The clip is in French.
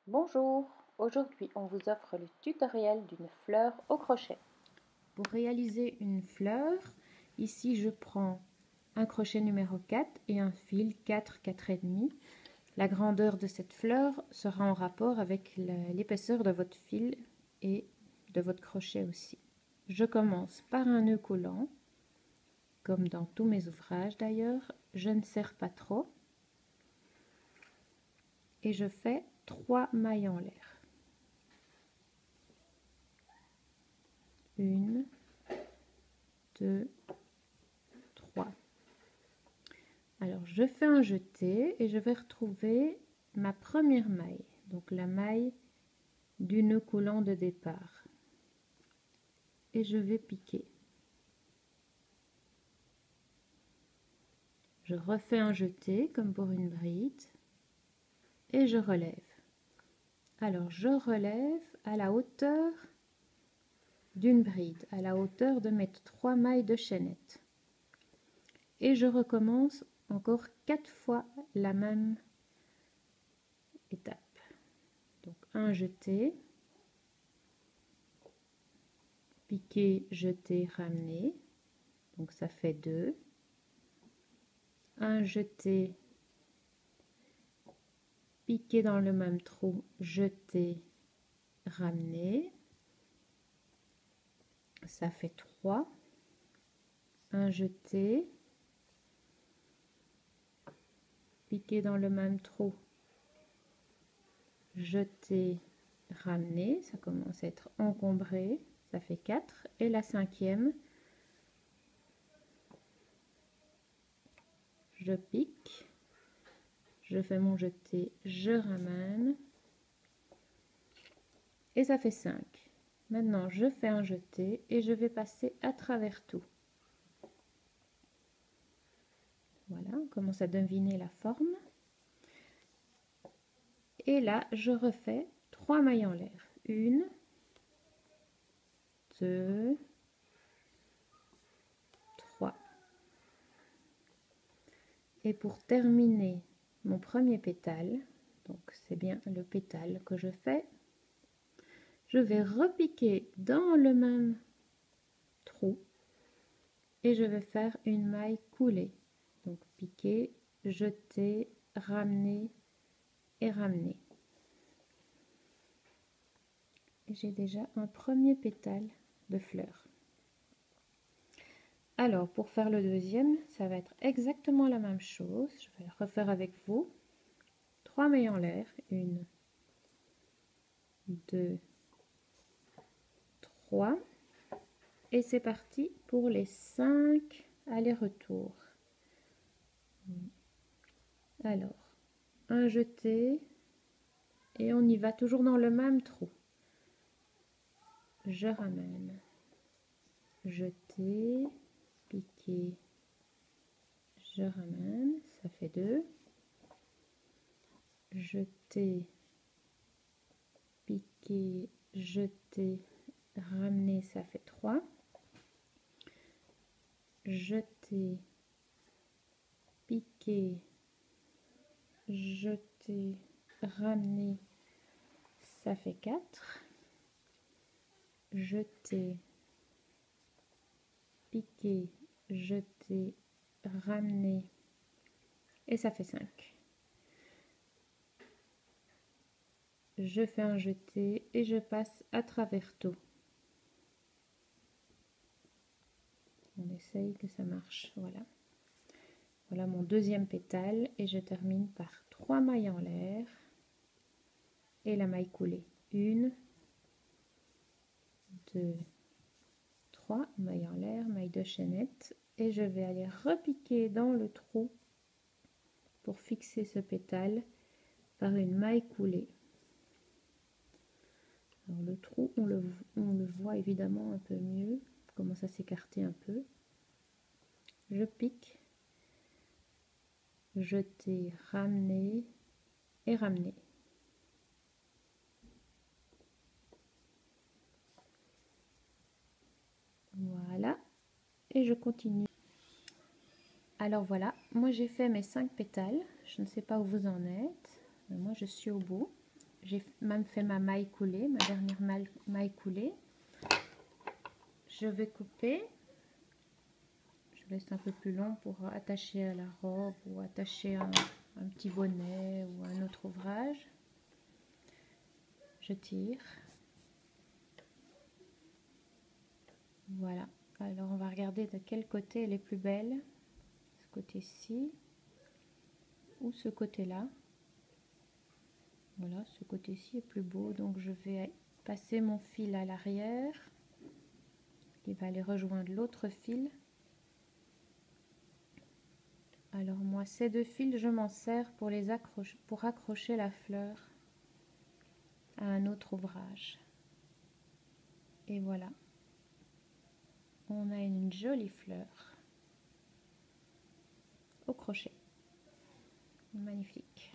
Bonjour, aujourd'hui on vous offre le tutoriel d'une fleur au crochet. Pour réaliser une fleur, ici je prends un crochet numéro 4 et un fil 4,5. La grandeur de cette fleur sera en rapport avec l'épaisseur de votre fil et de votre crochet aussi. Je commence par un nœud coulant, comme dans tous mes ouvrages d'ailleurs. Je ne serre pas trop et je fais 3 mailles en l'air. 1, 2, 3. Alors je fais un jeté et je vais retrouver ma première maille, donc la maille du nœud coulant de départ, et je vais piquer. Je refais un jeté comme pour une bride et je relève. Alors je relève à la hauteur d'une bride, à la hauteur de mes 3 mailles de chaînette, et je recommence encore 4 fois la même étape. Donc un jeté, piquer, jeter, ramener, donc ça fait 2. Un jeté, piquer dans le même trou, jeter, ramener, ça fait 3. Un jeté, piquer dans le même trou, jeter, ramener, ça commence à être encombré, ça fait 4. Et la 5e, je pique, je fais mon jeté, je ramène, et ça fait 5. Maintenant je fais un jeté et je vais passer à travers tout. Voilà, on commence à deviner la forme. Et là je refais 3 mailles en l'air. 1, 2, 3. Et pour terminer mon premier pétale, donc c'est bien le pétale que je fais, je vais repiquer dans le même trou et je vais faire une maille coulée. Donc piquer, jeter, ramener et ramener. Et j'ai déjà un premier pétale de fleur. Alors pour faire le deuxième, ça va être exactement la même chose. Je vais le refaire avec vous. 3 mailles en l'air, 1, 2, 3. Et c'est parti pour les 5 allers-retours. Alors, un jeté et on y va toujours dans le même trou. Je ramène, jeter, piquer, je ramène, ça fait 2. Jeter, piquer, jeter, ramener, ça fait 3. Jeter, piquer, jeter, ramener, ça fait 4. Jeter, piquer, jeter, ramener, et ça fait 5. Je fais un jeté et je passe à travers tout. On essaye que ça marche, voilà. Voilà mon deuxième pétale et je termine par 3 mailles en l'air et la maille coulée. 1, 2, 3 mailles en l'air, maille de chaînette, et je vais aller repiquer dans le trou pour fixer ce pétale par une maille coulée. Alors le trou, on le voit évidemment un peu mieux, commence à s'écarter un peu. Je pique, jeter, ramener et ramener. Voilà, et je continue. Alors voilà, moi j'ai fait mes 5 pétales, je ne sais pas où vous en êtes, mais moi je suis au bout. j'ai même fait ma maille coulée, ma dernière maille coulée. Je vais couper. Je laisse un peu plus long pour attacher à la robe ou attacher un petit bonnet ou un autre ouvrage. Je tire. Voilà. Alors on va regarder de quel côté elle est plus belle. Ce côté-ci ou ce côté-là. Voilà, ce côté-ci est plus beau, donc je vais passer mon fil à l'arrière. Il va aller rejoindre l'autre fil. Alors moi, ces deux fils, je m'en sers pour les accrocher, pour accrocher la fleur à un autre ouvrage. Et voilà, on a une jolie fleur au crochet. Magnifique.